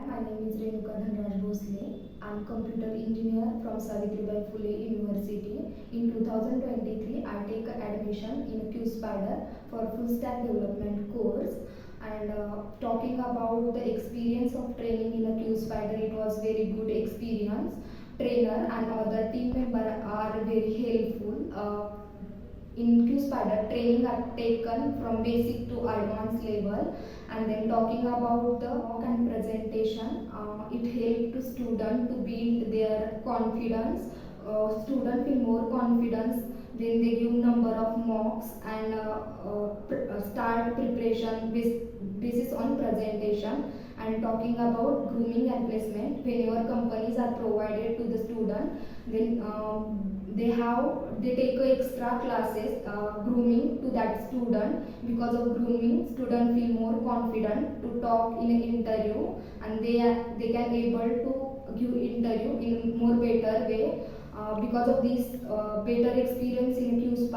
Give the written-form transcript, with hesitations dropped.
My name is Renuka Bhosale. I'm computer engineer from Savitribai Phule University. In 2023, I take admission in QSpider for full stack development course. And talking about the experience of training in a QSpider, it was very good experience. Trainer and other team member are very helpful. In QSpider, training are taken from basic to advanced level, and then talking about the talk and presentation, it helped to student to build their confidence. Student feel more confidence when they give number of mocks and start preparation basis on presentation. And talking about grooming and placement, when your companies are provided to the student, then they take extra classes grooming to that student. Because of grooming, student feel more confident to talk in an interview, and they can able to give interview in more better way. Because of this better experience in QSpiders.